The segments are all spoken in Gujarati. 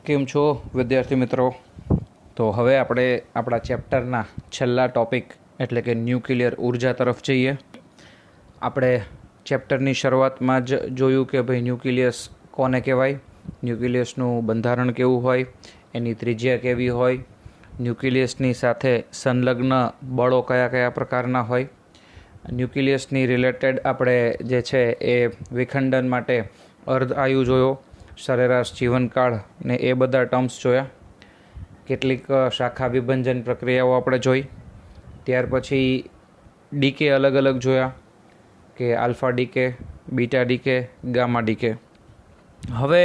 કેમ છો વિદ્યાર્થી મિત્રો? તો હવે આપણે આપણા ચેપ્ટરના છેલ્લા ટોપિક એટલે કે ન્યુક્લિયર ઉર્જા તરફ જઈએ. આપણે ચેપ્ટરની શરૂઆતમાં જ જોયું કે ભાઈ ન્યુક્લિયસ કોને કહેવાય, ન્યુક્લિયસનું બંધારણ કેવું હોય, એની ત્રિજ્યા કેવી હોય, ન્યુક્લિયસની સાથે સંલગ્ન બળો કયા કયા પ્રકારના હોય, ન્યુક્લિયસની રિલેટેડ આપણે જે છે એ વિખંડન માટે અર્ધ આયુ જોયો, સરેરાશ જીવનકાળ ને એ બધા ટર્મ્સ જોયા, કેટલીક શાખા વિભંજન પ્રક્રિયાઓ આપણે જોઈ, ત્યાર પછી ડીકે અલગ અલગ જોયા કે alpha decay, beta decay, gamma decay. હવે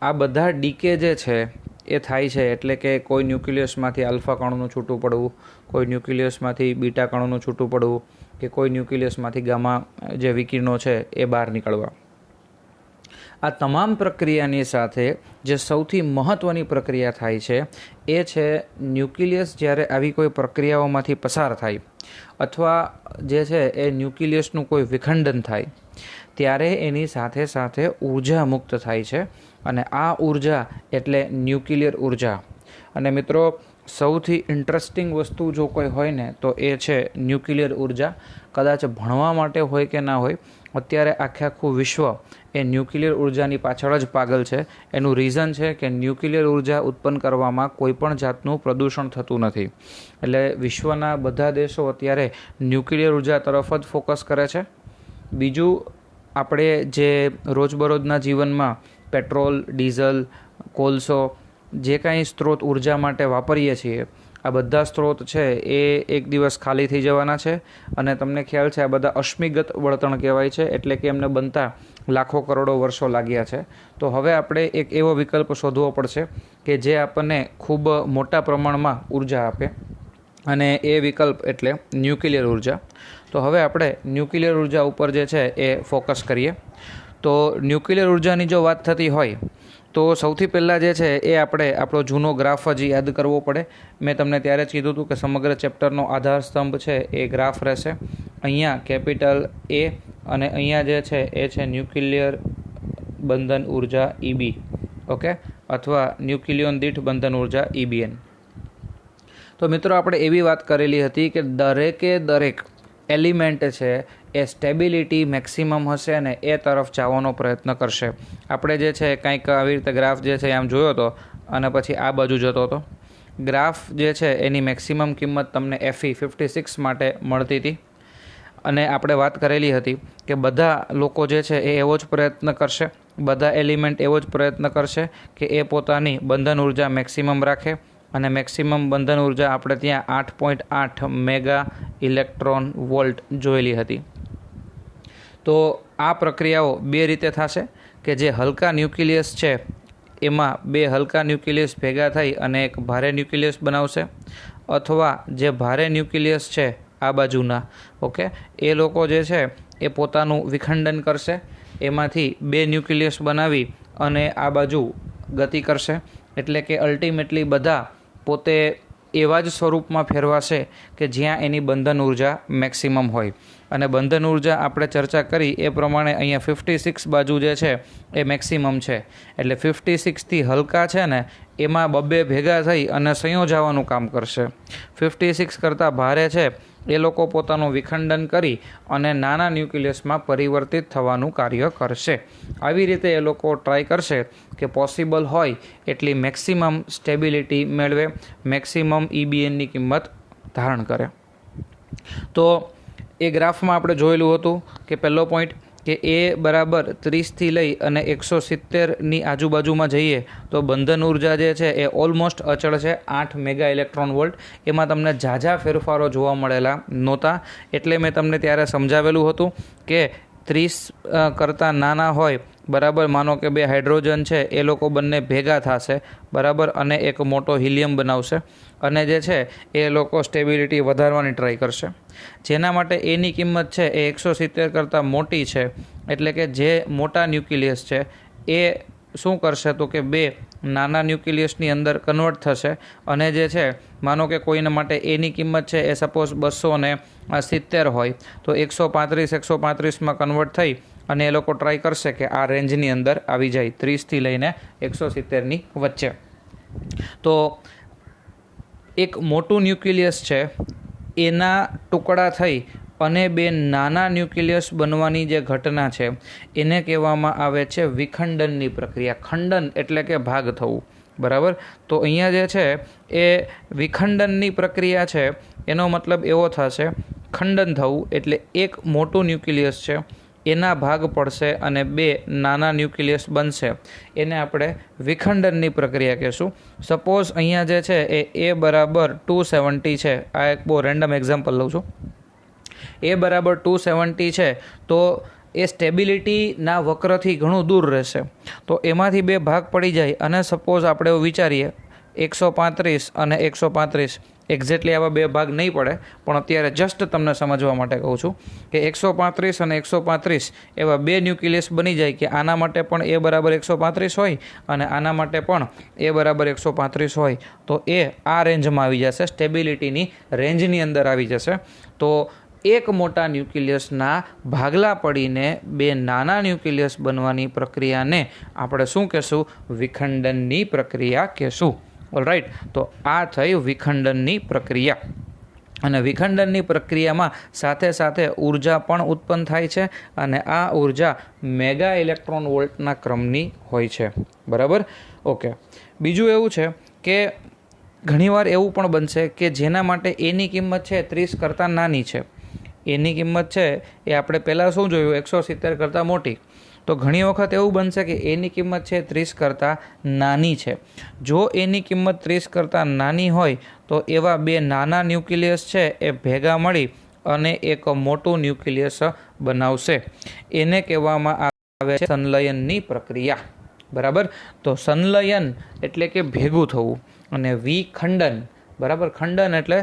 આ બધા ડીકે જે છે એ થાય છે એટલે કે કોઈ ન્યુક્લિયસમાંથી આલ્ફા કણુનું છૂટું પડવું, કોઈ ન્યુક્લિયસમાંથી બીટા કણુનું છૂટું પડવું કે કોઈ ન્યુક્લિયસમાંથી ગામા જે વિકિરણો છે એ બહાર નીકળવા. આ તમામ પ્રક્રિયાની સાથે જે સૌથી મહત્ત્વની પ્રક્રિયા થાય છે એ છે ન્યુક્લિયસ જ્યારે આવી કોઈ પ્રક્રિયાઓમાંથી પસાર થાય અથવા જે છે એ ન્યુક્લિયસનું કોઈ વિખંડન થાય ત્યારે એની સાથે સાથે ઉર્જા મુક્ત થાય છે અને આ ઉર્જા એટલે ન્યુક્લિયર ઉર્જા. અને મિત્રો, સૌથી ઇન્ટરેસ્ટિંગ વસ્તુ જો કોઈ હોય ને તો એ છે ન્યુક્લિયર ઉર્જા. કદાચ ભણવા માટે હોય કે ના હોય, અત્યારે આખું વિશ્વ એ ન્યુક્લિયર ઉર્જાની પાછળ જ પાગલ છે. એનું રીઝન છે કે ન્યુક્લિયર ઉર્જા ઉત્પન્ન કરવામાં કોઈ પણ જાતનું પ્રદૂષણ થતું નથી. એટલે વિશ્વના બધા દેશો અત્યારે ન્યુક્લિયર ઉર્જા તરફ જ ફોકસ કરે છે. બીજું, આપણે જે રોજબરોજના જીવનમાં પેટ્રોલ, ડીઝલ, કોલસો જે કાંઈ સ્ત્રોત ઉર્જા માટે વાપરીએ છીએ, આ બધા સ્ત્રોત છે એ એક દિવસ ખાલી થઈ જવાના છે. અને તમને ખ્યાલ છે આ બધા અશ્મિગત બળતણ કહેવાય છે, એટલે કે એમને બનતા લાખો કરોડો વર્ષો લાગ્યા છે. તો હવે આપણે એક એવો વિકલ્પ શોધવો પડશે કે જે આપણને ખૂબ મોટા પ્રમાણમાં ઉર્જા આપે, અને એ વિકલ્પ એટલે ન્યુક્લિયર ઉર્જા. તો હવે આપણે ન્યુક્લિયર ઉર્જા ઉપર જે છે એ ફોકસ કરીએ. તો ન્યુક્લિયર ઉર્જાની જો વાત થતી હોય તો સૌથી પહેલાં જે છે એ આપણે આપણો જૂનો ગ્રાફ હજી યાદ કરવો પડે. મેં તમને ત્યારે જ કીધું હતું કે સમગ્ર ચેપ્ટરનો આધાર સ્તંભ છે એ ગ્રાફ રહેશે. અહીંયા કેપિટલ એ અને અહીંયા જે છે એ છે ન્યુક્લિયર બંધન ઉર્જા EB, ઓકે, અથવા ન્યુક્લિયોન દીઠ બંધન ઉર્જા EBN. તો મિત્રો, આપણે એવી વાત કરેલી હતી કે દરેક એલિમેન્ટ છે એ સ્ટેબિલિટી મેક્સિમમ હશે અને એ તરફ જવાનો પ્રયત્ન કરશે. આપણે જે છે કંઈક આવી રીતે ગ્રાફ જે છે આમ જોયો હતો અને પછી આ બાજુ જતો હતો. ગ્રાફ જે છે એની મેક્સિમમ કિંમત તમને Fe 56 માટે મળતી હતી. અને આપણે વાત કરેલી હતી કે બધા લોકો જે છે એ એવો જ પ્રયત્ન કરશે, બધા એલિમેન્ટ એવો જ પ્રયત્ન કરશે કે એ પોતાની બંધન ઉર્જા મેક્સિમમ રાખે. અને મેક્સિમમ બંધન ઉર્જા આપણે ત્યાં 8.8 મેગા ઇલેક્ટ્રોન વોલ્ટ જોયેલી હતી. તો આ પ્રક્રિયાઓ બે રીતે થશે કે જે હલકા ન્યુક્લિયસ છે એમાં બે હલકા ન્યુક્લિયસ ભેગા થઈ અને એક ભારે ન્યુક્લિયસ બનાવશે, અથવા જે ભારે ન્યુક્લિયસ છે આ બાજુના, ઓકે, એ લોકો જે છે એ પોતાનું વિખંડન કરશે, એમાંથી બે ન્યુક્લિયસ બનાવી અને આ બાજુ ગતિ કરશે. એટલે કે અલ્ટિમેટલી બધા પોતે એવા જ સ્વરૂપમાં ફેરવાશે કે જ્યાં એની બંધન ઉર્જા મેક્સિમમ હોય. અને બંધન ઉર્જા આપણે ચર્ચા કરી એ પ્રમાણે અહીંયા 56 બાજુ જે છે એ મેક્સિમમ છે. એટલે 56થી હલકા છે ને એમાં બબ્બે ભેગા થઈ અને સંયોજાવાનું કામ કરશે. 56 કરતાં ભારે છે એ લોકો પોતાનું વિખંડન કરી અને નાના ન્યુક્લિયસમાં પરિવર્તિત થવાનું કાર્ય કરશે. આવી રીતે એ લોકો ટ્રાય કરશે કે પોસિબલ હોય એટલી મેક્સિમમ સ્ટેબિલિટી મેળવે, મેક્સિમમ EBNની કિંમત ધારણ કરે. તો એ ગ્રાફમાં આપણે જોયેલું હતું કે પહેલો પોઈન્ટ કે એ બરાબર 30થી લઈ અને 170ની આજુબાજુમાં જઈએ તો બંધન ઉર્જા જે છે એ ઓલમોસ્ટ અચળ છે, 8 મેગા ઇલેક્ટ્રોન વોલ્ટ. એમાં તમને ઝાઝા ફેરફારો જોવા મળેલા નહોતા. એટલે મેં તમને ત્યારે સમજાવેલું હતું કે 30 કરતાં નાના હોય, બરાબર, માનો કે બે હાઇડ્રોજન છે એ લોકો બંને ભેગા થશે, બરાબર, અને એક મોટો હિલિયમ બનાવશે. અને જે છે એ લોકો સ્ટેબિલિટી વધારવાની ટ્રાય કરશે, જેના માટે એની કિંમત છે એ 170 કરતાં મોટી છે. એટલે કે જે મોટા ન્યુક્લિયસ છે એ શું કરશે તો કે બે નાના ન્યુક્લિયસની અંદર કન્વર્ટ થશે. અને જે છે માનો કે કોઈના માટે એની કિંમત છે એ સપોઝ 270 હોય તો 135 135માં કન્વર્ટ થઈ અને એ લોકો ટ્રાય કરશે કે આ રેન્જની અંદર આવી જાય 30થી લઈને 170ની વચ્ચે. તો એક મોટું ન્યુક્લિયસ છે એના ટુકડા થઈ અને બે નાના ન્યુક્લિયસ બનવાની જે ઘટના છે એને કહેવામાં આવે છે વિખંડનની પ્રક્રિયા. ખંડન એટલે કે ભાગ થવું, બરાબર. તો અહીંયા જે છે એ વિખંડનની પ્રક્રિયા છે, એનો મતલબ એવો થશે ખંડન થવું એટલે એક મોટું ન્યુક્લિયસ છે એના ભાગ પડશે અને બે નાના ન્યુક્લિયસ બનશે, એને આપણે વિખંડનની પ્રક્રિયા કહેશું. સપોઝ અહીંયા જે છે એ બરાબર 270 છે. આ એક બહુ રેન્ડમ એક્ઝામ્પલ લઉં છું. એ બરાબર 270 છે તો એ સ્ટેબિલિટીના વક્રથી ઘણું દૂર રહેશે. તો એમાંથી બે ભાગ પડી જાય અને સપોઝ આપણે એવું વિચારીએ 135 અને 135, એક્ઝેક્ટલી આવા બે ભાગ નહીં પડે પણ અત્યારે જસ્ટ તમને સમજવા માટે કહું છું કે 135 અને 135 એવા બે ન્યુક્લિયસ બની જાય કે આના માટે પણ એ બરાબર 135 હોય અને આના માટે પણ એ બરાબર 135 હોય, તો એ આ રેન્જમાં આવી જશે, સ્ટેબિલિટીની રેન્જની અંદર આવી જશે. તો એક મોટા ન્યુક્લિયસના ભાગલા પડીને બે નાના ન્યુક્લિયસ બનવાની પ્રક્રિયાને આપણે શું કહેશું? વિખંડનની પ્રક્રિયા કહેશું. ઓલરાઈટ, તો આ થઈ વિખંડનની પ્રક્રિયા. અને વિખંડનની પ્રક્રિયામાં સાથે સાથે ઉર્જા પણ ઉત્પન્ન થાય છે અને આ ઉર્જા મેગા ઇલેક્ટ્રોન વોલ્ટના ક્રમની હોય છે, બરાબર. ઓકે, બીજું એવું છે કે ઘણીવાર એવું પણ બનશે કે જેના માટે એની કિંમત છે 30 કરતાં નાની છે. એની કિંમત છે એ આપણે પહેલાં શું જોયું 170 કરતાં મોટી. તો ઘણી વખત એવું બનશે કે એની કિંમત છે 30 કરતાં નાની છે. જો એની કિંમત 30 કરતાં નાની હોય તો એવા બે નાના ન્યુક્લિયસ છે એ ભેગા મળી અને એક મોટું ન્યુક્લિયસ બનાવશે. એને કહેવામાં આવે છે સંલયનની પ્રક્રિયા, બરાબર. તો સંલયન એટલે કે ભેગું થવું અને વિખંડન, બરાબર. ખંડન એટલે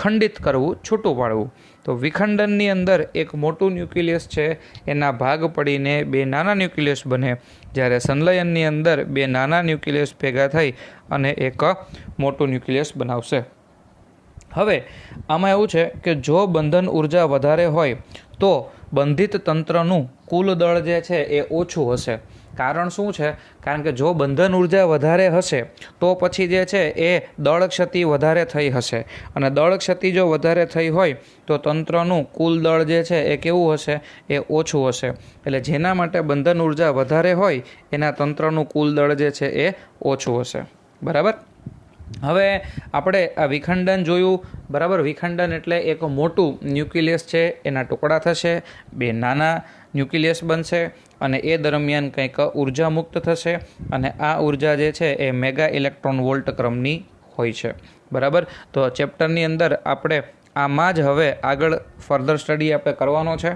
ખંડિત કરવું, છૂટું પાડવું. તો વિખંડનની અંદર એક મોટું ન્યુક્લિયસ છે એના ભાગ પડીને બે નાના ન્યુક્લિયસ બને, જ્યારે સંલયનની અંદર બે નાના ન્યુક્લિયસ ભેગા થઈ અને એક મોટું ન્યુક્લિયસ બનાવશે. હવે આમાં એવું છે કે જો બંધન ઉર્જા વધારે હોય તો બંધિત તંત્રનું કુલ દળ જે છે એ ઓછું હશે. કારણ શું છે? કારણ કે જો બંધન ઉર્જા વધારે હશે તો પછી જે છે એ દળ ક્ષતિ વધારે થઈ હશે અને દળ ક્ષતિ જો વધારે થઈ હોય તો તંત્રનું કુલ દળ જે છે એ કેવું હશે? એ ઓછું હશે. એટલે જેના માટે બંધન ઉર્જા વધારે હોય એના તંત્રનું કુલ દળ જે છે એ ઓછું હશે, બરાબર. હવે આપણે આ વિખંડન જોયું, બરાબર. વિખંડન એટલે એક મોટું ન્યુક્લિયસ છે એના ટુકડા થશે, બે નાના ન્યુક્લિયસ બનશે અને એ દરમિયાન કંઈક ઉર્જા મુક્ત થશે અને આ ઉર્જા જે છે એ મેગા ઇલેક્ટ્રોન વોલ્ટ ક્રમની હોય છે, બરાબર. તો ચેપ્ટરની અંદર આપણે આમાં જ હવે આગળ ફર્ધર સ્ટડી આપણે કરવાનો છે,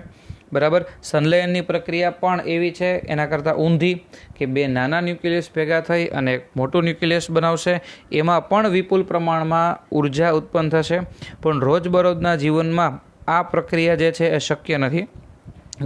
બરાબર. સંલયનની પ્રક્રિયા પણ એવી છે, એના કરતાં ઊંધી, કે બે નાના ન્યુક્લિયસ ભેગા થઈ અને એક મોટું ન્યુક્લિયસ બનાવશે. એમાં પણ વિપુલ પ્રમાણમાં ઉર્જા ઉત્પન્ન થશે, પણ રોજબરોજના જીવનમાં આ પ્રક્રિયા જે છે એ શક્ય નથી.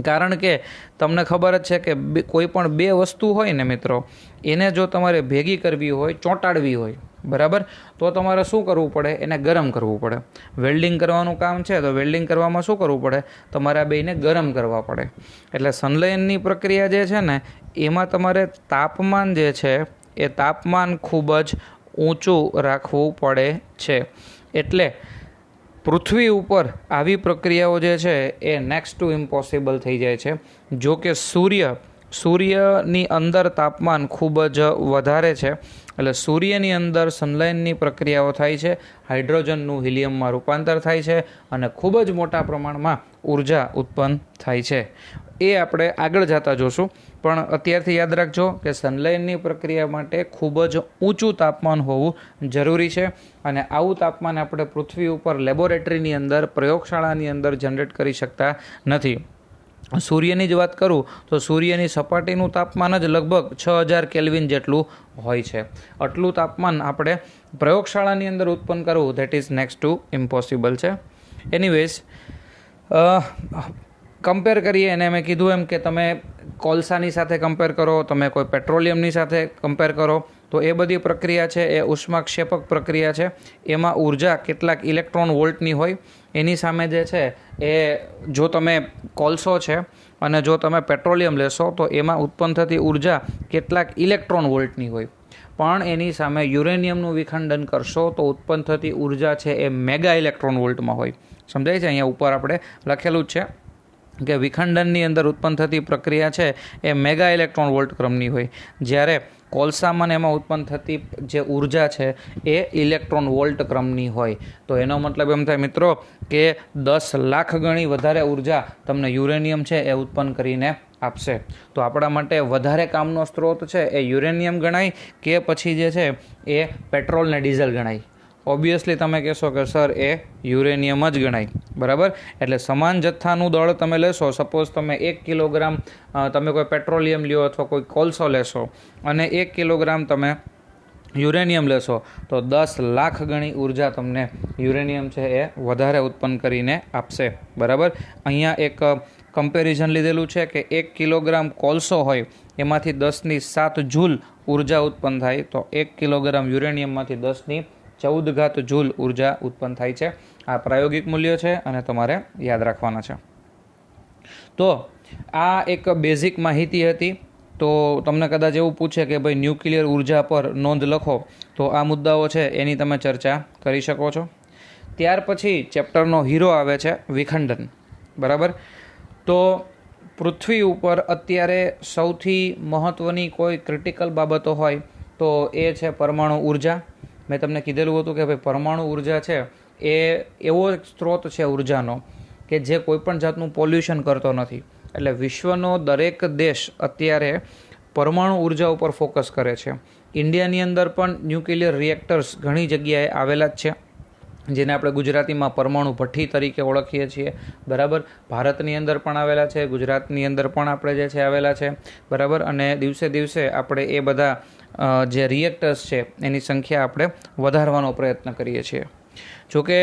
કારણ કે તમને ખબર જ છે કે કોઈ પણ બે વસ્તુ હોય ને મિત્રો, એને જો તમારે ભેગી કરવી હોય, ચોંટાડવી હોય, બરાબર, તો તમારે શું કરવું પડે? એને ગરમ કરવું પડે. વેલ્ડિંગ કરવાનું કામ છે તો વેલ્ડિંગ કરવામાં શું કરવું પડે? તમારે આ બેને ગરમ કરવા પડે. એટલે સંલયનની પ્રક્રિયા જે છે ને એમાં તમારે તાપમાન જે છે એ તાપમાન ખૂબ જ ઊંચું રાખવું પડે છે. એટલે પૃથ્વી ઉપર આવી પ્રક્રિયાઓ જે છે એ નેક્સ્ટ ટુ ઇમ્પોસિબલ થઈ જાય છે. જો કે સૂર્યની અંદર તાપમાન ખૂબ જ વધારે છે, એટલે સૂર્યની અંદર સંલયનની પ્રક્રિયાઓ થાય છે, હાઇડ્રોજનનું હિલિયમમાં રૂપાંતર થાય છે અને ખૂબ જ મોટા પ્રમાણમાં ઉર્જા ઉત્પન્ન થાય છે. એ આપણે આગળ જતા જોશું, પણ અત્યારથી યાદ રાખજો કે સંલયનની પ્રક્રિયા માટે ખૂબ જ ઊંચું તાપમાન હોવું જરૂરી છે અને આવું તાપમાન આપણે પૃથ્વી ઉપર લેબોરેટરીની અંદર, પ્રયોગશાળાની અંદર જનરેટ કરી શકતા નથી. સૂર્યની જ વાત કરું તો સૂર્યની સપાટીનું તાપમાન જ લગભગ 6000 કેલ્વિન જેટલું હોય છે. આટલું તાપમાન આપણે પ્રયોગશાળાની અંદર ઉત્પન્ન કરવું, that is next to impossible છે. એનીવેઝ, કમ્પેર કરીએ અને મેં કીધું એમ કે તમે કોલસાની સાથે કમ્પેર કરો, તમે કોઈ પેટ્રોલિયમની સાથે કમ્પેર કરો, તો એ બધી પ્રક્રિયા છે એ ઉષ્માક્ષેપક પ્રક્રિયા છે. એમાં ઉર્જા કેટલાક ઇલેક્ટ્રોન વોલ્ટની હોય. એની સામે જે છે એ જો તમે કોલસો છે અને જો તમે પેટ્રોલિયમ લેશો તો એમાં ઉત્પન્ન થતી ઉર્જા કેટલાક ઇલેક્ટ્રોન વોલ્ટની હોય. પણ એની સામે યુરેનિયમનું વિખંડન કરશો તો ઉત્પન્ન થતી ઉર્જા છે એ મેગા ઇલેક્ટ્રોન વોલ્ટમાં હોય. સમજાય છે? અહીંયા ઉપર આપણે લખેલું જ છે કે વિખંડનની અંદર ઉત્પન્ન થતી પ્રક્રિયા છે એ મેગા ઇલેક્ટ્રોન વોલ્ટ ક્રમની હોય, જ્યારે કોલસામાં એમાં ઉત્પન્ન થતી જે ઉર્જા છે એ ઇલેક્ટ્રોન વોલ્ટ ક્રમની હોય. તો એનો મતલબ એમ થાય મિત્રો કે 10 લાખ ગણી વધારે ઉર્જા તમને યુરેનિયમ છે એ ઉત્પન્ન કરીને આપશે. તો આપણા માટે વધારે કામનો સ્ત્રોત છે એ યુરેનિયમ ગણાય કે પછી જે છે એ પેટ્રોલ ને ડીઝલ ગણાય? ઓબ્વિયસલી તમે કહેશો કે સર એ યુરેનિયમ જ ગણાય. બરાબર? એટલે સમાન જથ્થાનું દળ તમે લેશો, સપોઝ તમે 1 કિલોગ્રામ તમે કોઈ પેટ્રોલિયમ લ્યો અથવા કોઈ કોલસો લેશો અને 1 કિલોગ્રામ તમે યુરેનિયમ લેશો તો 10 લાખ ગણી ઉર્જા તમને યુરેનિયમ છે એ વધારે ઉત્પન્ન કરીને આપશે. બરાબર? અહીંયા એક કમ્પેરિઝન લીધેલું છે કે 1 કિલોગ્રામ કોલસો હોય એમાંથી 10⁷ જૂલ ઉર્જા ઉત્પન્ન થાય, તો 1 કિલોગ્રામ યુરેનિયમમાંથી 10⁻14 જૂલ ઉર્જા ઉત્પન્ન થાય છે. આ પ્રાયોગિક મૂલ્ય છે અને તમારે યાદ રાખવાના છે. તો આ એક બેઝિક માહિતી હતી. તો તમને કદાચ એવું પૂછે કે ભાઈ ન્યુક્લિયર ઉર્જા પર નોંધ લખો, તો આ મુદ્દાઓ છે એની તમે ચર્ચા કરી શકો છો. ત્યાર પછી ચેપ્ટરનો હીરો આવે છે વિખંડન. બરાબર? તો પૃથ્વી ઉપર અત્યારે સૌથી મહત્ત્વની કોઈ ક્રિટિકલ બાબતો હોય તો એ છે પરમાણુ ઉર્જા. મેં તમને કીધેલું હતું કે ભાઈ પરમાણુ ઉર્જા છે એ એવો એક સ્ત્રોત છે ઉર્જાનો કે જે કોઈપણ જાતનું પોલ્યુશન કરતો નથી. એટલે વિશ્વનો દરેક દેશ અત્યારે પરમાણુ ઉર્જા ઉપર ફોકસ કરે છે. ઇન્ડિયાની અંદર પણ ન્યુક્લિયર રિએક્ટર્સ ઘણી જગ્યાએ આવેલા જ છે, જેને આપણે ગુજરાતીમાં પરમાણુ ભઠ્ઠી તરીકે ઓળખીએ છીએ. બરાબર? ભારતની અંદર પણ આવેલા છે, ગુજરાતની અંદર પણ આપણે જે છે આવેલા છે. બરાબર? અને દિવસે દિવસે આપણે એ બધા જે રિએક્ટર્સ છે એની સંખ્યા આપણે વધારવાનો પ્રયત્ન કરીએ છીએ. જોકે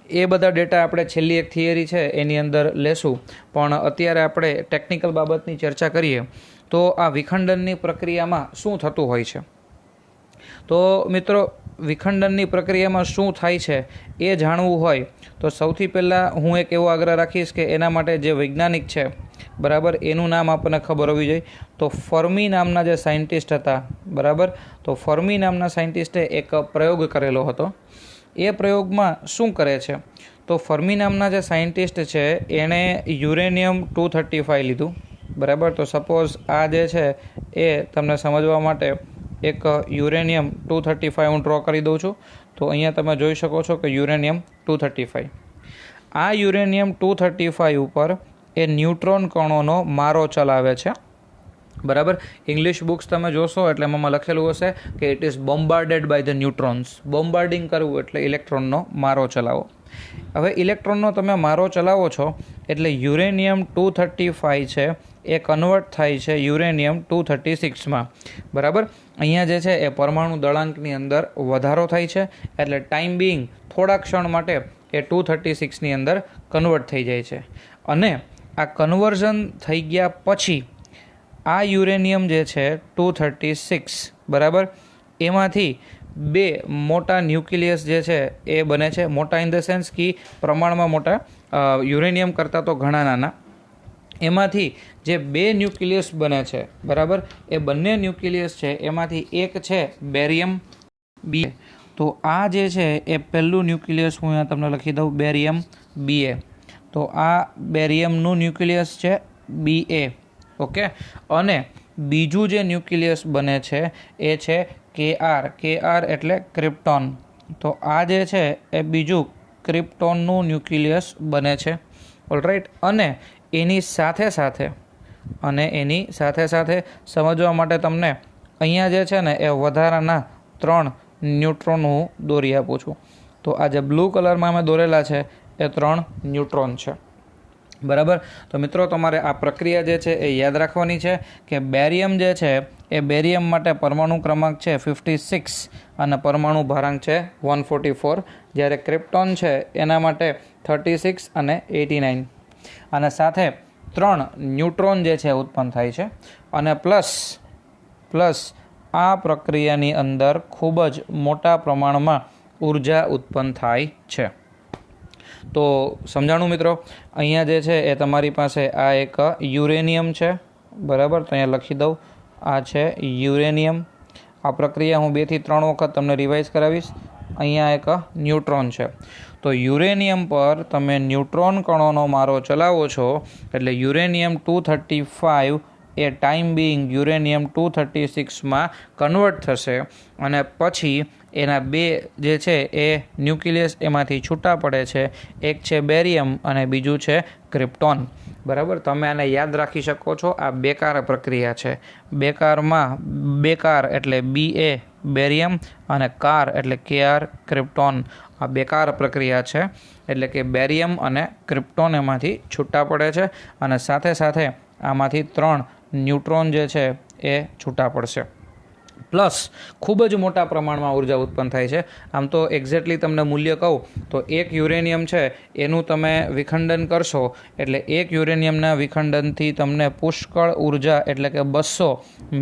એ બધા ડેટા આપણે છેલ્લી એક થિયરી છે એની અંદર લેશું, પણ અત્યારે આપણે ટેકનિકલ બાબતની ચર્ચા કરીએ તો આ વિખંડનની પ્રક્રિયામાં શું થતું હોય છે. તો મિત્રો, વિખંડનની પ્રક્રિયામાં શું થાય છે એ જાણવું હોય તો સૌથી પહેલાં હું એક એવો આગ્રહ રાખીશ કે એના માટે જે વૈજ્ઞાનિક છે, બરાબર, એનું નામ આપણને ખબર હોવી જોઈએ. તો ફર્મી નામના જે સાયન્ટિસ્ટ હતા, બરાબર, તો ફર્મી નામના સાયન્ટિસ્ટે એક પ્રયોગ કરેલો હતો. એ પ્રયોગમાં શું કરે છે તો ફર્મી નામના જે સાયન્ટિસ્ટ છે એણે યુરેનિયમ 235 લીધું. બરાબર? તો સપોઝ આ જે છે એ તમને સમજવા માટે એક યુરેનિયમ 235 હું ડ્રો કરી દઉં છું. તો અહીંયા તમે જોઈ શકો છો કે યુરેનિયમ 235. આ યુરેનિયમ 235 ઉપર એ ન્યુટ્રોન કણોનો મારો ચલાવે છે. બરાબર? ઇંગ્લિશ બુક્સ તમે જોશો એટલે એમાં લખેલું હશે કે it is bombarded by the neutrons. Bombarding કરવું એટલે ઇલેક્ટ્રોનનો મારો ચલાવો. હવે ઇલેક્ટ્રોનનો તમે મારો ચલાવો છો એટલે યુરેનિયમ 235 છે એ કન્વર્ટ થાય છે યુરેનિયમ 236માં. બરાબર? અહીંયા જે છે એ પરમાણુ દળાંકની અંદર વધારો થાય છે, એટલે ટાઈમ બિંગ થોડા ક્ષણ માટે એ 236ની અંદર કન્વર્ટ થઈ જાય છે. અને આ કન્વર્ઝન થઈ ગયા પછી આ યુરેનિયમ જે છે 236, બરાબર, એમાંથી 2 મોટા ન્યુક્લિયસ જે છે એ બને છે. મોટા ઇન ધ સેન્સ કે પ્રમાણમાં મોટા, યુરેનિયમ કરતાં તો ઘણા નાના. એમાંથી જે 2 ન્યુક્લિયસ બને છે, બરાબર, એ બંને ન્યુક્લિયસ છે એમાંથી એક છે બેરિયમ BA. તો આ જે છે એ પહેલું ન્યુક્લિયસ હું અહીંયા તમને લખી દઉં, બેરિયમ BA. તો આ બેરિયમનું ન્યુક્લિયસ છે BA. ઓકે? અને બીજું જે ન્યુક્લિયસ બને છે એ છે KR એટલે ક્રિપ્ટોન. તો આ જે છે એ બીજું ક્રિપ્ટોનનું ન્યુક્લિયસ બને છે. ઓલરાઈટ? અને એની સાથે સાથે સમજવા માટે તમને અહીંયા જે છે ને એ વધારાના 3 ન્યુટ્રોન હું દોરી આપું છું. તો આ જે બ્લુ કલરમાં અમે દોરેલા છે એ 3 ન્યુટ્રોન છે. બરાબર? તો મિત્રો, તમારે આ પ્રક્રિયા જે છે એ યાદ રાખવાની છે કે બેરિયમ જે છે એ બેરિયમ માટે પરમાણુ ક્રમાંક છે 56 અને પરમાણુ ભારાંક છે 144, જ્યારે ક્રિપ્ટોન છે એના માટે 36 અને 89. અને સાથે 3 ન્યુટ્રોન જે છે ઉત્પન્ન થાય છે અને પ્લસ આ પ્રક્રિયાની અંદર ખૂબ જ મોટા પ્રમાણમાં ઉર્જા ઉત્પન્ન થાય છે. તો સમજાણું મિત્રો? અહીંયા જે છે એ તમારી પાસે આ એક યુરેનિયમ છે, બરાબર? તો અહીંયા લખી દઉં, આ છે યુરેનિયમ. આ પ્રક્રિયા હું 2 થી 3 વખત તમને રિવાઇઝ કરાવીશ. અહીંયા એક ન્યુટ્રોન છે. તો યુરેનિયમ પર તમે ન્યુટ્રોન કણોનો મારો ચલાવો છો એટલે યુરેનિયમ 235 એ ટાઈમ બિંગ યુરેનિયમ 236માં કન્વર્ટ થશે અને પછી એના 2 જે છે એ ન્યુક્લિયસ એમાંથી છૂટા પડે છે. એક છે બેરિયમ અને બીજું છે ક્રિપ્ટોન, બરાબર? તમે આને યાદ રાખી શકો છો. આ બેકાર પ્રક્રિયા છે. બેકાર એટલે BA બેરિયમ અને કાર એટલે KR ક્રિપ્ટોન. આ બેકાર પ્રક્રિયા છે એટલે કે બેરિયમ અને ક્રિપ્ટોન એમાંથી છૂટા પડે છે અને સાથે સાથે આમાંથી 3 ન્યુટ્રોન જે છે એ છૂટા પડશે. પ્લસ ખૂબ જ મોટા પ્રમાણમાં ઉર્જા ઉત્પન્ન થાય છે. આમ તો એક્ઝેક્ટલી તમને મૂલ્ય કહું તો 1 યુરેનિયમ છે એનું તમે વિખંડન કરશો એટલે 1 યુરેનિયમના વિખંડનથી તમને પુષ્કળ ઉર્જા એટલે કે 200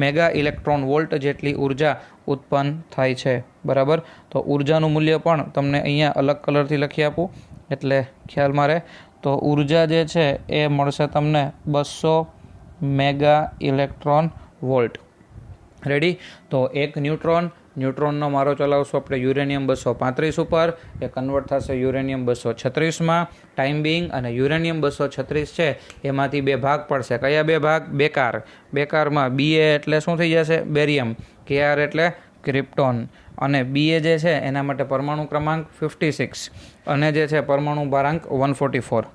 મેગા ઇલેક્ટ્રોન વોલ્ટ જેટલી ઉર્જા ઉત્પન્ન થાય છે, બરાબર? તો ઉર્જાનું મૂલ્ય પણ તમને અહીંયા અલગ કલરથી લખી આપું એટલે ખ્યાલમાં રહે. તો ઉર્જા જે છે એ મળશે તમને 200 મેગા ઇલેક્ટ્રોન વોલ્ટ. રેડી? તો એક ન્યુટ્રોનનો મારો ચલાવશું આપણે યુરેનિયમ 235 ઉપર, એ કન્વર્ટ થશે યુરેનિયમ 236માં ટાઈમ બિંગ, અને યુરેનિયમ 236 છે એમાંથી 2 ભાગ પડશે. કયા 2 ભાગ? બેકારમાં BA એટલે શું થઈ જશે? બેરિયમ. KR એટલે ક્રિપ્ટોન. અને BA જે છે એના માટે પરમાણુ ક્રમાંક 56 અને જે છે પરમાણુ ભારાંક 144.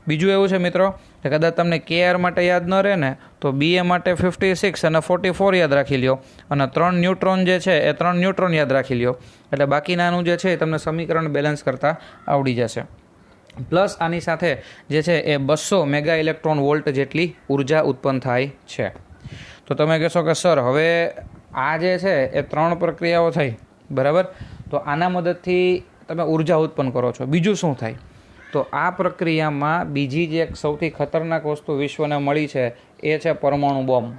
બીજું એવું છે મિત્રો કે કદાચ તમને KR માટે યાદ ન રહે ને તો BA માટે 56 અને 44 યાદ રાખી લ્યો અને 3 ન્યુટ્રોન જે છે એ 3 ન્યુટ્રોન યાદ રાખી લ્યો એટલે બાકીનાનું જે છે તમને સમીકરણ બેલેન્સ કરતાં આવડી જશે. પ્લસ આની સાથે જે છે એ 200 મેગા ઇલેક્ટ્રોન વોલ્ટ જેટલી ઉર્જા ઉત્પન્ન થાય છે. તો તમે કહેશો કે સર હવે આ જે છે એ 3 પ્રક્રિયાઓ થઈ, બરાબર? તો આના મદદથી તમે ઉર્જા ઉત્પન્ન કરો છો, બીજું શું થાય? તો આ પ્રક્રિયામાં બીજી જે એક સૌથી ખતરનાક વસ્તુ વિશ્વને મળી છે એ છે પરમાણુ બોમ્બ.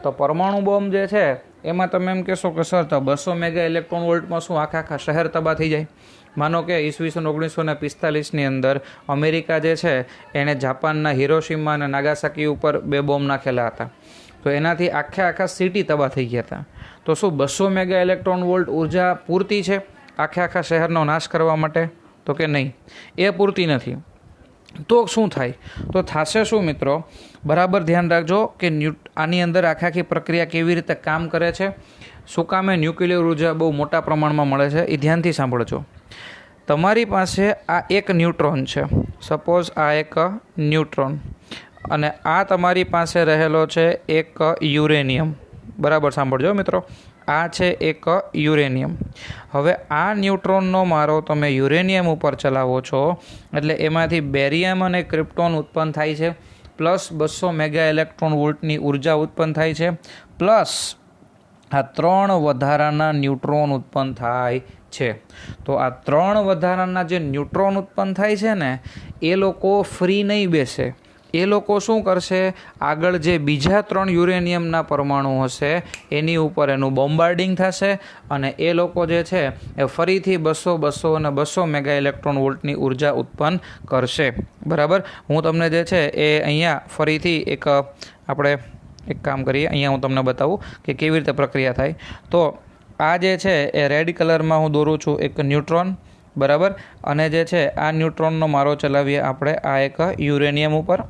તો પરમાણુ બોમ્બ જે છે એમાં તમે એમ કહેશો કે સર તો 200 મેગા ઇલેક્ટ્રોન વોલ્ટમાં શું આખા શહેર તબાહ થઈ જાય? માનો કે ઈસવીસન 1945ની અંદર અમેરિકા જે છે એણે જાપાનના હિરોશિમા અને નાગાસાકી ઉપર 2 બોમ્બ નાખેલા હતા. તો એનાથી આખા સિટી તબાહ થઈ ગયા હતા. તો શું 200 મેગા ઇલેક્ટ્રોન વોલ્ટ ઉર્જા પૂરતી છે આખા શહેરનો નાશ કરવા માટે? તો કે નહીં, એ પૂરતી નથી. તો શું થાય? તો થશે શું મિત્રો? બરાબર ધ્યાન રાખજો કે આની અંદર આખી પ્રક્રિયા કેવી રીતે કામ કરે છે, શું કામે ન્યુક્લિયર ઉર્જા બહુ મોટા પ્રમાણમાં મળે છે, એ ધ્યાનથી સાંભળજો. તમારી પાસે આ એક ન્યુટ્રોન છે, સપોઝ આ એક ન્યુટ્રોન, અને આ તમારી પાસે રહેલો છે એક યુરેનિયમ. બરાબર સાંભળજો મિત્રો, આ છે એક યુરેનિયમ. હવે આ ન્યુટ્રોનનો મારો તમે યુરેનિયમ ઉપર ચલાવો છો એટલે એમાંથી બેરિયમ અને ક્રિપ્ટોન ઉત્પન્ન થાય છે, પ્લસ 200 મેગા ઇલેક્ટ્રોન વોલ્ટની ઉર્જા ઉત્પન્ન થાય છે, પ્લસ આ 3 વધારાના ન્યુટ્રોન ઉત્પન્ન થાય છે. તો આ 3 વધારાના જે ન્યુટ્રોન ઉત્પન્ન થાય છે ને એ લોકો ફ્રી નહીં બેસે. એ લોકો શું કરશે? આગળ જે બીજા 3 યુરેનિયમના પરમાણુ હશે એની ઉપર એનું બોમ્બાર્ડિંગ થશે અને એ લોકો જે છે એ ફરીથી 200 અને 200 મેગા ઇલેક્ટ્રોન વોલ્ટની ઉર્જા ઉત્પન્ન કરશે, બરાબર? હું તમને જે છે એ અહીંયા ફરીથી આપણે એક કામ કરીએ, અહીંયા હું તમને બતાવું કે કેવી રીતે પ્રક્રિયા થાય. તો આ જે છે એ રેડ કલરમાં હું દોરું છું એક ન્યુટ્રોન, બરાબર? અને જે છે આ ન્યુટ્રોનનો મારો ચલાવીએ આપણે આ એક યુરેનિયમ ઉપર,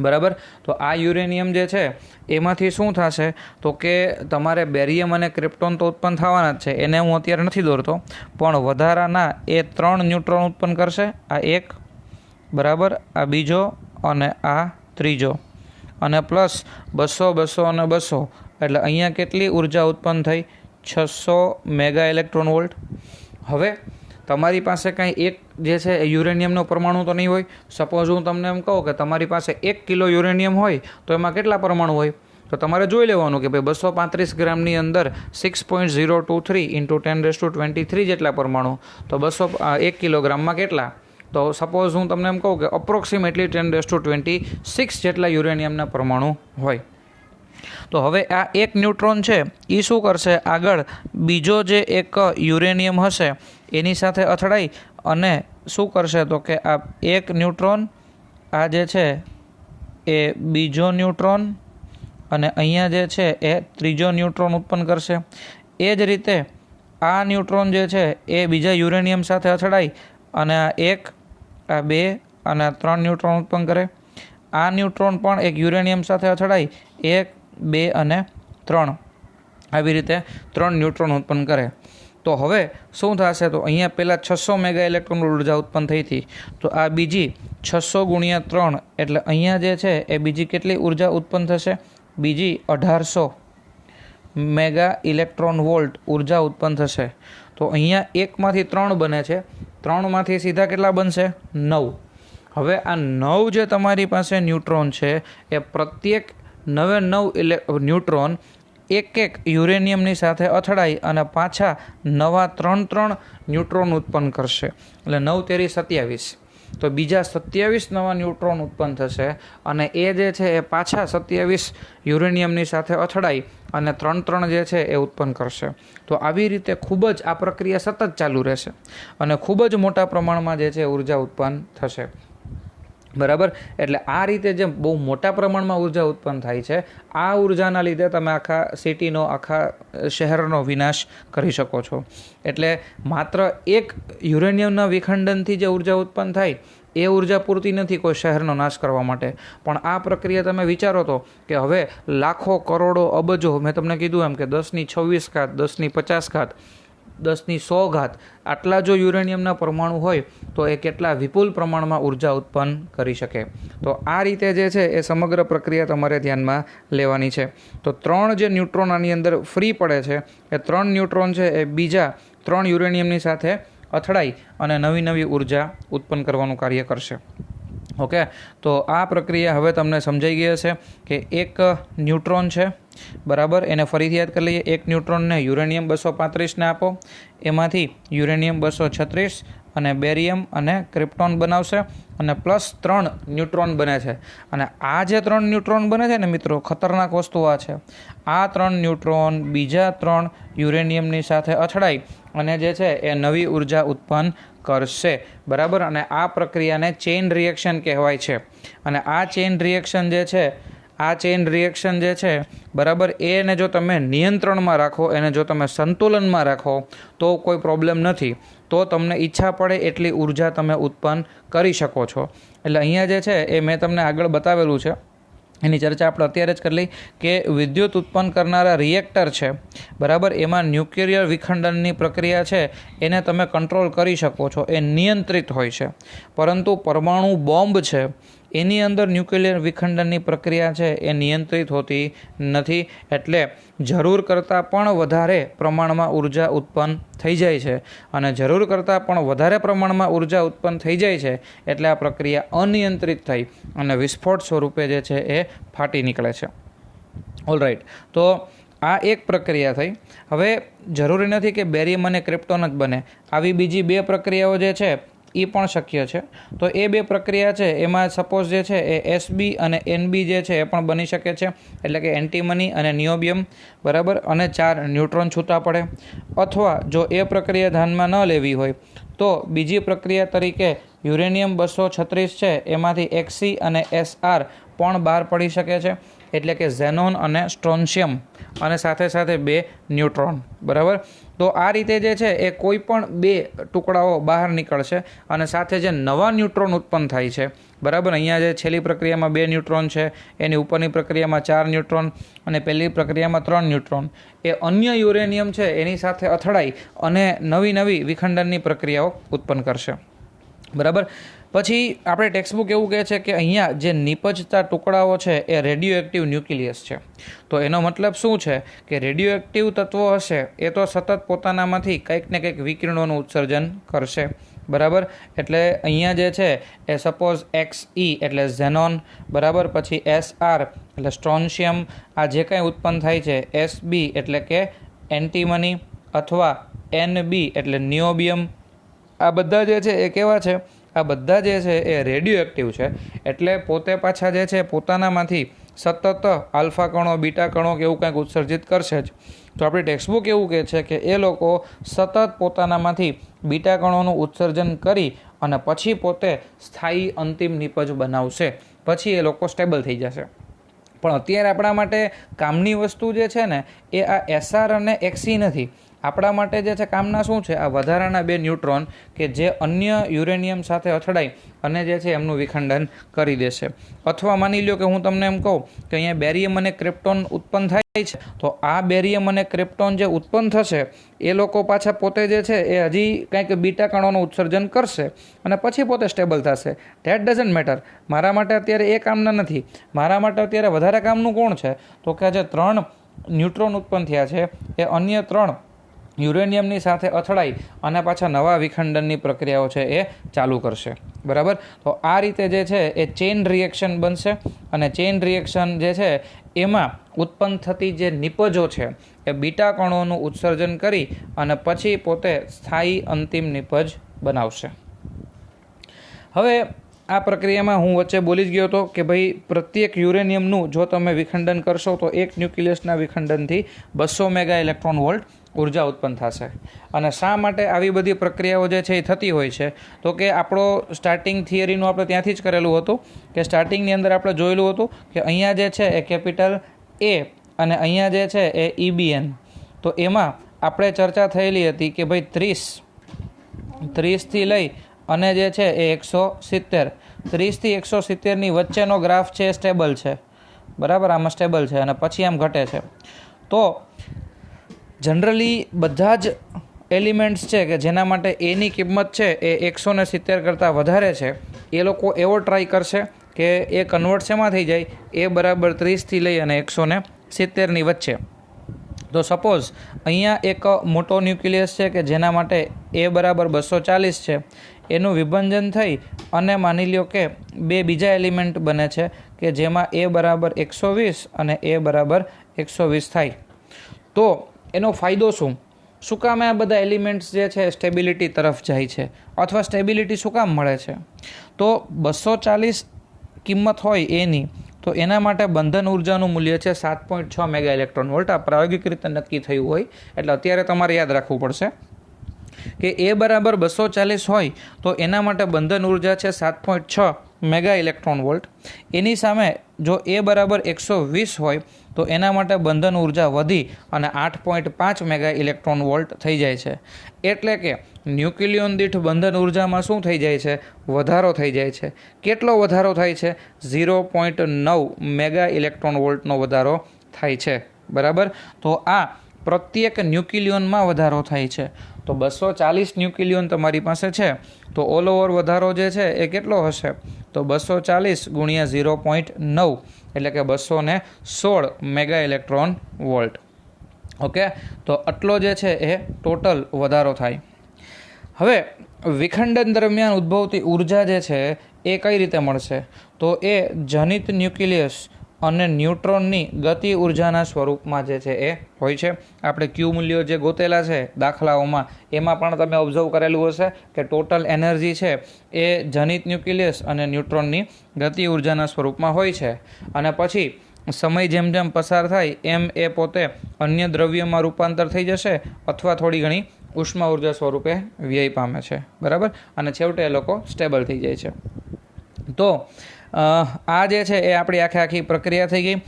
બરાબર? તો આ યુરેનિયમ જે છે એમાંથી શું થશે? તો કે તમારે બેરિયમ અને ક્રિપ્ટોન તો ઉત્પન્ન થવાના જ છે, એને હું અત્યારે નથી દોરતો, પણ વધારાના એ 3 ન્યુટ્રોન ઉત્પન્ન કરશે. આ એક, બરાબર, આ બીજો અને આ ત્રીજો, અને પ્લસ 200 અને 200 એટલે અહીંયા કેટલી ઉર્જા ઉત્પન્ન થઈ? 600 મેગા ઇલેક્ટ્રોન વોલ્ટ. હવે તમારી પાસે કાંઈ એક જે છે એ યુરેનિયમનો પરમાણુ તો નહીં હોય. સપોઝ હું તમને એમ કહું કે તમારી પાસે 1 કિલો યુરેનિયમ હોય તો એમાં કેટલા પરમાણુ હોય? તો તમારે જોઈ લેવાનું કે ભાઈ 235 ગ્રામની અંદર 6.023 × 10⁻23 જેટલા પરમાણુ, તો 1 કિલોગ્રામમાં કેટલા? તો સપોઝ હું તમને એમ કહું કે અપ્રોક્સિમેટલી 10⁻26 જેટલા યુરેનિયમના પરમાણુ હોય. તો હવે આ એક ન્યુટ્રોન છે એ શું કરશે, આગળ બીજો જે એક યુરેનિયમ હશે એની સાથે અથડાઈ અને શું કરશે, તો કે આ એક ન્યુટ્રોન, આ જે છે એ બીજો ન્યુટ્રોન, અને અહીંયા જે છે એ ત્રીજો ન્યુટ્રોન ઉત્પન્ન કરશે. એ જ રીતે આ ન્યુટ્રોન જે છે એ બીજા યુરેનિયમ સાથે અથડાઈ અને આ એક, આ બે અને આ 3 ન્યુટ્રોન ઉત્પન્ન કરે. આ ન્યુટ્રોન પણ એક યુરેનિયમ સાથે અથડાઈ 1, 2 અને 3 આવી રીતે 3 ન્યુટ્રોન ઉત્પન્ન કરે. તો હવે શું થશે, તો અહીંયા પહેલાં 600 મેગા ઇલેક્ટ્રોન ઉર્જા ઉત્પન્ન થઈ હતી, તો આ બીજી 600 × 3 એટલે અહીંયા જે છે એ બીજી કેટલી ઉર્જા ઉત્પન્ન થશે, બીજી 1800 મેગા ઇલેક્ટ્રોન વોલ્ટ ઉર્જા ઉત્પન્ન થશે. તો અહીંયા એકમાંથી 3 બને છે, 3માંથી સીધા કેટલા બનશે, 9. હવે આ 9 જે તમારી પાસે ન્યુટ્રોન છે એ પ્રત્યેક 9 ન્યુટ્રોન એક યુરેનિયમની સાથે અથડાઈ અને પાછા નવા 3 ન્યુટ્રોન ઉત્પન્ન કરશે. એટલે 9 તેરી 27. તો બીજા 27 નવા ન્યુટ્રોન ઉત્પન્ન થશે અને એ જે છે એ પાછા 27 યુરેનિયમની સાથે અથડાઈ અને 3 જે છે એ ઉત્પન્ન કરશે. તો આવી રીતે ખૂબ જ આ પ્રક્રિયા સતત ચાલુ રહેશે અને ખૂબ જ મોટા પ્રમાણમાં જે છે ઉર્જા ઉત્પન્ન થશે. બરાબર. એટલે આ રીતે જે બહુ મોટા પ્રમાણમાં ઉર્જા ઉત્પન્ન થાય છે, આ ઉર્જાના લીધે તમે આખા સિટીનો, આખા શહેરનો વિનાશ કરી શકો છો. એટલે માત્ર એક યુરેનિયમના વિખંડનથી જે ઉર્જા ઉત્પન્ન થાય એ ઉર્જા પૂરતી નથી કોઈ શહેરનો નાશ કરવા માટે. પણ આ પ્રક્રિયા તમે વિચારો તો કે હવે લાખો, કરોડો, અબજો, મેં તમને કીધું એમ કે 10⁻26 ઘાત, 10⁻50 ઘાત, 10⁻100 ઘાત આટલા જો યુરેનિયમના પરમાણુ હોય તો એ કેટલા વિપુલ પ્રમાણમાં ઉર્જા ઉત્પન્ન કરી શકે. તો આ રીતે જે છે એ સમગ્ર પ્રક્રિયા તમારે ધ્યાનમાં લેવાની છે. તો 3 જે ન્યુટ્રોન આની અંદર ફ્રી પડે છે એ 3 ન્યુટ્રોન છે એ બીજા 3 યુરેનિયમની સાથે અથડાઈ અને નવી ઉર્જા ઉત્પન્ન કરવાનું કાર્ય કરશે. ઓકે, તો આ પ્રક્રિયા હવે તમને સમજાઈ ગઈ હશે કે એક ન્યુટ્રોન છે, બરાબર, એને ફરીથી યાદ કરી લઈએ. એક ન્યુટ્રોનને યુરેનિયમ 235ને આપો, એમાંથી યુરેનિયમ 236 અને બેરિયમ અને ક્રિપ્ટોન બનાવશે અને +3 ન્યુટ્રોન બને છે. અને આ જે 3 ન્યુટ્રોન બને છે ને મિત્રો, ખતરનાક વસ્તુ આ છે, આ 3 ન્યુટ્રોન બીજા 3 યુરેનિયમની સાથે અથડાઈ અને જે છે એ નવી ઉર્જા ઉત્પન્ન કરશે. બરાબર. અને આ પ્રક્રિયાને ચેઇન રિએક્શન કહેવાય છે. અને આ ચેઇન રિએક્શન જે છે બરાબર, એને જો તમે નિયંત્રણમાં રાખો, એને જો તમે સંતુલનમાં રાખો તો કોઈ પ્રોબ્લેમ નથી. તો તમને ઈચ્છા પડે એટલી ઉર્જા તમે ઉત્પન્ન કરી શકો છો. એટલે અહીંયા જે છે એ મેં તમને આગળ બતાવેલું છે, એની ચર્ચા આપણે અત્યારે જ કરી લઈ કે વિદ્યુત ઉત્પન્ન કરનારા રિએક્ટર છે, બરાબર, એમાં ન્યુક્લિયર વિખંડનની પ્રક્રિયા છે એને તમે કંટ્રોલ કરી શકો છો, એ નિયંત્રિત હોય છે. પરંતુ પરમાણુ બોમ્બ છે એની અંદર ન્યુક્લિયર વિખંડનની પ્રક્રિયા છે એ નિયંત્રિત હોતી નથી. એટલે જરૂર કરતાં પણ વધારે પ્રમાણમાં ઉર્જા ઉત્પન્ન થઈ જાય છે. અને જરૂર કરતાં પણ વધારે પ્રમાણમાં ઉર્જા ઉત્પન્ન થઈ જાય છે એટલે આ પ્રક્રિયા અનિયંત્રિત થઈ અને વિસ્ફોટ સ્વરૂપે જે છે એ ફાટી નીકળે છે. ઓલરાઈટ, તો આ એક પ્રક્રિયા થઈ. હવે જરૂરી નથી કે બેરિયમ અને ક્રિપ્ટોન જ બને, આવી બીજી 2 પ્રક્રિયાઓ જે છે એ પણ શક્ય છે. તો એ 2 પ્રક્રિયા છે એમાં સપોઝ જે છે એ SB અને NB જે છે એ પણ બની શકે છે, એટલે કે એન્ટીમની અને નિયોબિયમ, બરાબર, અને 4 ન્યુટ્રોન છૂટા પડે. અથવા જો એ પ્રક્રિયા ધ્યાનમાં ન લેવી હોય તો બીજી પ્રક્રિયા તરીકે યુરેનિયમ 236 છે એમાંથી Xc અને SR પણ બહાર પડી શકે છે, એટલે કે ઝેનોન અને સ્ટ્રોન્શિયમ અને સાથે 2 ન્યુટ્રોન. બરાબર. તો આ રીતે જે છે એ કોઈ પણ 2 ટુકડાઓ બહાર નીકળશે અને સાથે જે નવા ન્યુટ્રોન ઉત્પન્ન થાય છે, બરાબર, અહીંયા જે છેલ્લી પ્રક્રિયામાં 2 ન્યુટ્રોન છે, એની ઉપરની પ્રક્રિયામાં 4 ન્યુટ્રોન અને પહેલી પ્રક્રિયામાં 3 ન્યુટ્રોન, એ અન્ય યુરેનિયમ છે એની સાથે અથડાઈ અને નવી વિખંડનની પ્રક્રિયાઓ ઉત્પન્ન કરશે. બરાબર. પછી આપણે ટેક્સ્ટબુક એવું કહે છે કે અહીંયા જે નીપજતા ટુકડાઓ છે એ રેડિયો એક્ટિવ ન્યુક્લિયસ છે. તો એનો મતલબ શું છે કે રેડિયો એક્ટિવ તત્વો હશે એ તો સતત પોતાનામાંથી કંઈક ને કંઈક વિકિરણોનું ઉત્સર્જન કરશે. બરાબર. એટલે અહીંયા જે છે એ સપોઝ Xe એટલે ઝેનોન, બરાબર, પછી SR એટલે સ્ટ્રોન્શિયમ, આ જે કાંઈ ઉત્પન્ન થાય છે, SB એટલે કે એન્ટીમની અથવા NB એટલે નિયોબિયમ, આ બધા જે છે એ કેવા છે, આ બધા જે છે એ રેડિયો એક્ટિવ છે, એટલે પોતે પાછા જે છે પોતાનામાંથી સતત આલ્ફા કણો, બીટા કણો કે એવું કંઈક ઉત્સર્જિત કરશે જ. તો આપણી ટેક્સ્ટબુક એવું કહે છે કે એ લોકો સતત પોતાનામાંથી બીટા કણોનું ઉત્સર્જન કરી અને પછી પોતે સ્થાયી અંતિમ નિપજ બનાવશે, પછી એ લોકો સ્ટેબલ થઈ જશે. પણ અત્યારે આપણા માટે કામની વસ્તુ જે છે ને એ આ એસઆર અને એક્સી નથી. આપણા માટે જે છે કામના શું છે? આ વધારાના 2 ન્યુટ્રોન કે જે અન્ય યુરેનિયમ સાથે અથડાઈ અને જે છે એમનું વિખંડન કરી દેશે. અથવા માની લ્યો કે હું તમને એમ કહું કે અહીંયા બેરિયમ અને ક્રિપ્ટોન ઉત્પન્ન થાય છે, તો આ બેરિયમ અને ક્રિપ્ટોન જે ઉત્પન્ન થશે એ લોકો પાછા પોતે જે છે એ હજી કંઈક બીટા કણોનું ઉત્સર્જન કરશે અને પછી પોતે સ્ટેબલ થશે. That doesn't matter. મારા માટે અત્યારે એ કામના નથી. મારા માટે અત્યારે વધારે કામનું કોણ છે? તો કે જે 3 ન્યુટ્રોન ઉત્પન્ન થયા છે એ અન્ય 3 યુરેનિયમની સાથે અથડાઈ અને પાછા નવા વિખંડનની પ્રક્રિયાઓ છે એ ચાલુ કરશે. બરાબર? તો આ રીતે જે છે એ ચેઇન રિએક્શન બનશે અને ચેઇન રિએક્શન જે છે એમાં ઉત્પન્ન થતી જે નિપજો છે એ બીટા કણોનું ઉત્સર્જન કરી અને પછી પોતે સ્થાયી અંતિમ નિપજ બનાવશે. હવે આ પ્રક્રિયામાં હું વચ્ચે બોલી જ ગયો હતો કે ભાઈ પ્રત્યેક યુરેનિયમનું જો તમે વિખંડન કરશો તો એક ન્યુક્લિયસના વિખંડનથી 200 મેગા ઇલેક્ટ્રોન વોલ્ટ ઉર્જા ઉત્પન્ન થશે. અને શા માટે આવી બધી પ્રક્રિયાઓ જે છે એ થતી હોય છે? તો કે આપણો સ્ટાર્ટિંગ થિયરીનું આપણે ત્યાંથી જ કરેલું હતું કે સ્ટાર્ટિંગની અંદર આપણે જોયેલું હતું કે અહીંયા જે છે એ કેપિટલ એ અને અહીંયા જે છે એ EBN. તો એમાં આપણે ચર્ચા થયેલી હતી કે ભાઈ 30થી લઈ અને જે છે એ 170, 30થી 170ની વચ્ચેનો ગ્રાફ છે એ સ્ટેબલ છે. બરાબર? આમાં સ્ટેબલ છે અને પછી આમ ઘટે છે. તો જનરલી બધા જ એલિમેન્ટ્સ છે કે જેના માટે એની કિંમત છે એ 170 કરતાં વધારે છે, એ લોકો એવો ટ્રાય કરશે કે એ કન્વર્ટ શેમાં થઈ જાય? એ બરાબર 30થી લઈ અને 170ની વચ્ચે. તો સપોઝ અહીંયા એક મોટો ન્યુક્લિયસ છે કે જેના માટે એ બરાબર 240 છે, એનું વિભંજન થઈ અને માની લ્યો કે 2 બીજા એલિમેન્ટ બને છે કે જેમાં એ બરાબર 120 અને એ બરાબર 120 થાય. તો એનો ફાયદો શું? શું કામ આ બધા એલિમેન્ટ્સ જે છે સ્ટેબિલિટી તરફ જાય છે અથવા સ્ટેબિલિટી શું કામ મળે છે? તો 240 કિંમત હોય એની, તો એના માટે બંધન ઉર્જાનું મૂલ્ય છે 7.6 મેગા ઇલેક્ટ્રોન વોલ્ટ. આ પ્રાયોગિક રીતે નક્કી થયું હોય એટલે અત્યારે તમારે યાદ રાખવું પડશે કે એ બરાબર 240 હોય તો એના માટે બંધન ઉર્જા છે 7.6 મેગા ઇલેક્ટ્રોન વોલ્ટ. એની સામે જો એ બરાબર 120 હોય તો એના માટે બંધન ઉર્જા વધી અને 8.5 મેગા ઇલેક્ટ્રોન વોલ્ટ થઈ જાય છે. એટલે કે ન્યુક્લિયોન દીઠ બંધન ઉર્જામાં શું થઈ જાય છે? વધારો થઈ જાય છે. કેટલો વધારો થાય છે? 0.9 મેગા ઇલેક્ટ્રોન વોલ્ટનો વધારો થાય છે. બરાબર? તો આ પ્રત્યેક ન્યુક્લિયોનમાં વધારો થાય છે. તો 240 ન્યુક્લિયોન તમારી પાસે છે તો ઓલ ઓવર વધારો જે છે એ કેટલો હશે? તો 240 ગુણ્યા 0.9 એટલે કે 216 મેગા ઇલેક્ટ્રોન વોલ્ટ. ઓકે, તો આટલો જે છે એ ટોટલ વધારો થાય. હવે વિખંડન દરમિયાન ઉદ્ભવતી ઉર્જા જે છે એ કઈ રીતે મળશે? તો એ જનિત ન્યુક્લિયસ અને ન્યુટ્રોનની ગતિ ઉર્જાના સ્વરૂપમાં જે છે એ હોય છે. આપણે ક્યુ મૂલ્યો જે ગોતેલા છે દાખલાઓમાં એમાં પણ તમે ઓબ્ઝર્વ કરેલું હશે કે ટોટલ એનર્જી છે એ જનિત ન્યુક્લિયસ અને ન્યુટ્રોનની ગતિ ઉર્જાના સ્વરૂપમાં હોય છે. અને પછી સમય જેમ જેમ પસાર થાય એમ એ પોતે અન્ય દ્રવ્યમાં રૂપાંતર થઈ જશે અથવા થોડી ઘણી ઉષ્મા ઉર્જા સ્વરૂપે વ્યય પામે છે. બરાબર? અને છેવટે એ લોકો સ્ટેબલ થઈ જાય છે. તો આ જે છે એ આપણી આખી પ્રક્રિયા થઈ ગઈ.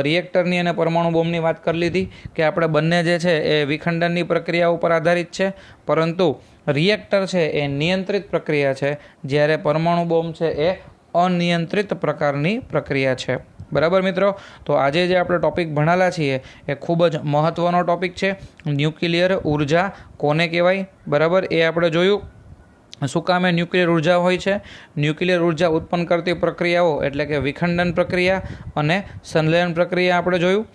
રિએક્ટરની અને પરમાણુ બોમ્બની વાત કરી લીધી કે આપણે બંને જે છે એ વિખંડનની પ્રક્રિયા ઉપર આધારિત છે, પરંતુ રિએક્ટર છે એ નિયંત્રિત પ્રક્રિયા છે, જ્યારે પરમાણુ બોમ્બ છે એ અનિયંત્રિત પ્રકારની પ્રક્રિયા છે. બરાબર મિત્રો? તો આજે જે આપણે ટોપિક ભણાલા છીએ એ ખૂબ જ મહત્ત્વનો ટોપિક છે. ન્યુક્લિયર ઉર્જા કોને કહેવાય? બરાબર? એ આપણે જોયું. શું કામે ન્યુક્લિયર ઉર્જા હોય છે? ન્યુક્લિયર ઉર્જા ઉત્પન્ન કરતી પ્રક્રિયાઓ એટલે કે વિખંડન પ્રક્રિયા અને સંલયન પ્રક્રિયા આપણે જોયું.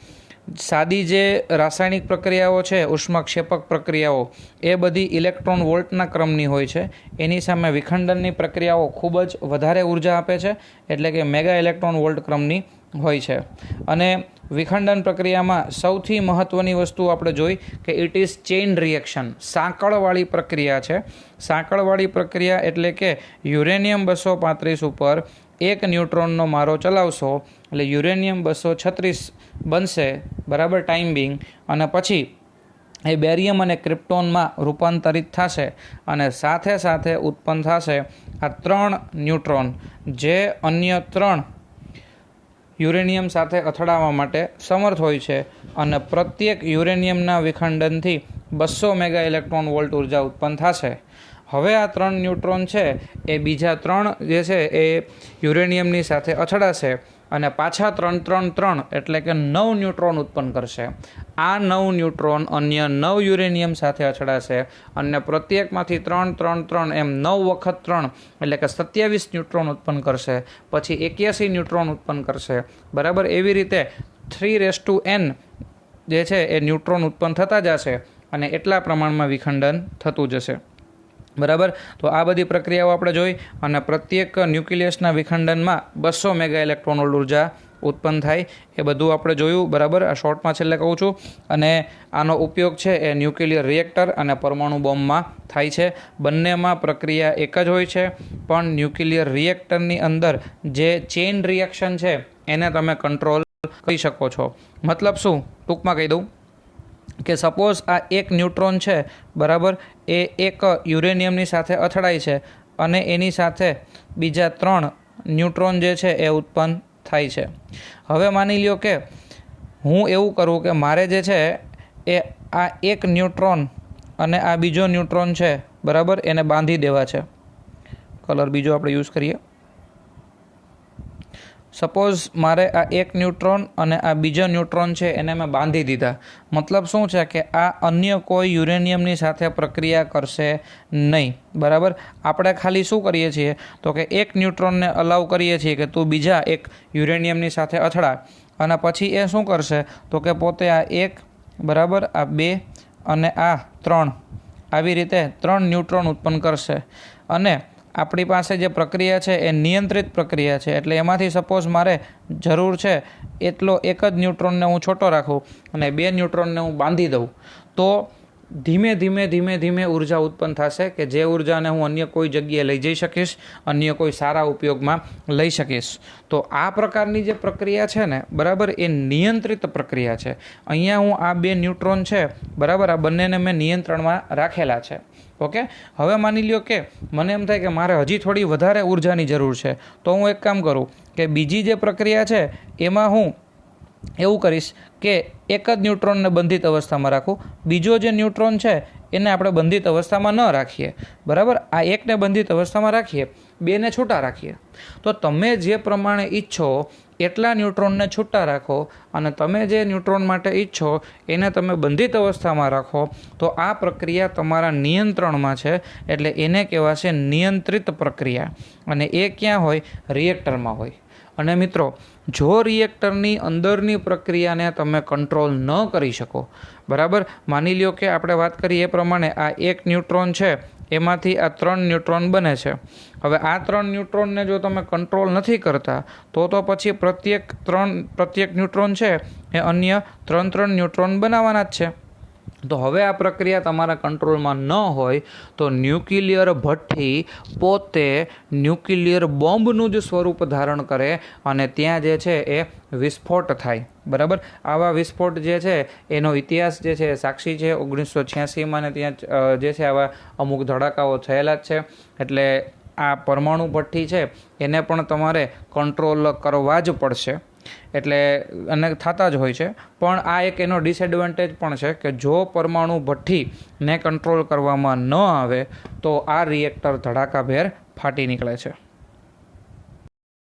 સાદી જે રાસાયણિક પ્રક્રિયાઓ છે, ઉષ્માક્ષેપક પ્રક્રિયાઓ, એ બધી ઇલેક્ટ્રોન વોલ્ટના ક્રમની હોય છે. એની સામે વિખંડનની પ્રક્રિયાઓ ખૂબ જ વધારે ઉર્જા આપે છે, એટલે કે મેગા ઇલેક્ટ્રોન વોલ્ટ ક્રમની હોય છે. અને વિખંડન પ્રક્રિયામાં સૌથી મહત્ત્વની વસ્તુ આપણે જોઈ કે ઇટ ઇઝ ચેઇન રિએક્શન, સાંકળવાળી પ્રક્રિયા છે. સાંકળવાળી પ્રક્રિયા એટલે કે યુરેનિયમ 235 ઉપર એક ન્યુટ્રોનનો મારો ચલાવશો એટલે યુરેનિયમ 236 બનશે, બરાબર, ટાઈમ બિંગ, અને પછી એ બેરિયમ અને ક્રિપ્ટોનમાં રૂપાંતરિત થશે અને સાથે સાથે ઉત્પન્ન થશે આ 3 ન્યુટ્રોન, જે અન્ય 3 યુરેનિયમ સાથે અથડાવવા માટે સમર્થ હોય છે. અને પ્રત્યેક યુરેનિયમના વિખંડનથી 200 મેગા ઇલેક્ટ્રોન વોલ્ટ ઉર્જા ઉત્પન્ન થશે. હવે આ 3 ન્યુટ્રોન છે એ બીજા 3 જે છે એ યુરેનિયમની સાથે અથડાશે અને પાછા 3 એટલે કે 9 ન્યુટ્રોન ઉત્પન્ન કરશે. આ 9 ન્યુટ્રોન અન્ય 9 યુરેનિયમ સાથે અથડાશે અને પ્રત્યેકમાંથી 3 એમ 9 વખત 3 એટલે કે 27 ન્યુટ્રોન ઉત્પન્ન કરશે. પછી 81 ન્યુટ્રોન ઉત્પન્ન કરશે, બરાબર. એવી રીતે 3n જે છે એ ન્યુટ્રોન ઉત્પન્ન થતા જશે અને એટલા પ્રમાણમાં વિખંડન થતું જશે, બરાબર. તો આ બધી પ્રક્રિયાઓ આપણે જોઈ અને પ્રત્યેક ન્યુક્લિયસના વિખંડનમાં 200 મેગા ઇલેક્ટ્રોન ઉર્જા ઉત્પન્ન થાય એ બધું આપણે જોયું, બરાબર. આ શોર્ટમાં છેલ્લે કહું છું. અને આનો ઉપયોગ છે એ ન્યુક્લિયર રિએક્ટર અને પરમાણુ બોમ્બમાં થાય છે. બંનેમાં પ્રક્રિયા એક જ હોય છે, પણ ન્યુક્લિયર રિએક્ટરની અંદર જે ચેઇન રિએક્શન છે એને તમે કંટ્રોલ કરી શકો છો. મતલબ શું, ટૂંકમાં કહી દઉં કે સપોઝ આ એક ન્યુટ્રોન છે, બરાબર, એ એક યુરેનિયમની સાથે અથડાય છે અને એની સાથે બીજા 3 ન્યુટ્રોન જે છે એ ઉત્પન્ન થાય છે. હવે માની લ્યો કે હું એવું કરું કે મારે જે છે એ આ એક ન્યુટ્રોન અને આ બીજો ન્યુટ્રોન છે, બરાબર, એને બાંધી દેવા છે. કલર બીજો આપણે યુઝ કરીએ. સપોઝ મારે આ એક ન્યુટ્રોન અને આ બીજો ન્યુટ્રોન છે એને મેં બાંધી દીધા. મતલબ શું છે કે આ અન્ય કોઈ યુરેનિયમની સાથે પ્રક્રિયા કરશે નહીં, બરાબર. આપણે ખાલી શું કરીએ છીએ તો કે એક ન્યુટ્રોનને અલાઉ કરીએ છીએ કે તું બીજા એક યુરેનિયમની સાથે અથડા, અને પછી એ શું કરશે તો કે પોતે આ 1, બરાબર, આ 2 અને આ 3 આવી રીતે 3 ન્યુટ્રોન ઉત્પન્ન કરશે. અને આપણી પાસે જે પ્રક્રિયા છે એ નિયંત્રિત પ્રક્રિયા છે, એટલે એમાંથી સપોઝ મારે જરૂર છે એટલો એક જ ન્યુટ્રોનને હું છોટો રાખું અને 2 ન્યુટ્રોનને હું બાંધી દઉં, તો ધીમે ધીમે ઉર્જા ઉત્પન્ન થશે કે જે ઉર્જાને હું અન્ય કોઈ જગ્યાએ લઈ જઈ શકીશ, અન્ય કોઈ સારા ઉપયોગમાં લઈ શકીશ. તો આ પ્રકારની જે પ્રક્રિયા છે ને, બરાબર, એ નિયંત્રિત પ્રક્રિયા છે. અહીંયા હું આ 2 ન્યુટ્રોન છે, બરાબર, આ બંનેને મેં નિયંત્રણમાં રાખેલા છે. ઓકે. હવે માની લ્યો કે મને એમ થાય કે મારે હજી થોડી વધારે ઉર્જાની જરૂર છે, તો હું એક કામ કરું કે બીજી જે પ્રક્રિયા છે એમાં હું એવું કરીશ કે એક જ ન્યુટ્રોનને બંધિત અવસ્થામાં રાખું, બીજો જે ન્યુટ્રોન છે એને આપણે બંધિત અવસ્થામાં ન રાખીએ, બરાબર. આ એકને બંધિત અવસ્થામાં રાખીએ, 2ને છૂટા રાખીએ. તો તમે જે પ્રમાણે ઈચ્છો એટલા ન્યુટ્રોનને છૂટા રાખો અને તમે જે ન્યુટ્રોન માટે ઈચ્છો એને તમે બંધિત અવસ્થામાં રાખો, તો આ પ્રક્રિયા તમારા નિયંત્રણમાં છે, એટલે એને કહેવાશે નિયંત્રિત પ્રક્રિયા. અને એ ક્યાં હોય? રિએક્ટરમાં હોય. અને મિત્રો, જો રિએક્ટરની અંદરની પ્રક્રિયાને તમે કંટ્રોલ ન કરી શકો, બરાબર, માની લ્યો કે આપણે વાત કરીએ એ પ્રમાણે આ એક ન્યુટ્રોન છે એમાંથી આ 3 ન્યુટ્રોન બને છે. હવે આ 3 ન્યુટ્રોનને જો તમે કંટ્રોલ નથી કરતા તો પછી પ્રત્યેક ન્યુટ્રોન છે એ અન્ય 3 ન્યુટ્રોન બનાવવાના જ છે. તો હવે આ પ્રક્રિયા તમારા કંટ્રોલમાં ન હોય તો ન્યુક્લિયર ભઠ્ઠી પોતે ન્યુક્લિયર બોમ્બનું જ સ્વરૂપ ધારણ કરે અને ત્યાં જે છે એ વિસ્ફોટ થાય, બરાબર. આવા વિસ્ફોટ જે છે એનો ઇતિહાસ જે છે સાક્ષી છે. 1986માં ને ત્યાં જે છે આવા અમુક ધડાકાઓ થયેલા જ છે. એટલે આ પરમાણુ ભઠ્ઠી છે એને પણ તમારે કંટ્રોલ કરવા જ પડશે. એટલે અને થતા જ હોય છે. પણ આ એક એનો ડિસએડવાન્ટેજ પણ છે કે જો પરમાણુ ભઠ્ઠીને કંટ્રોલ કરવામાં ન આવે તો આ રિએક્ટર ધડાકાભેર ફાટી નીકળે છે.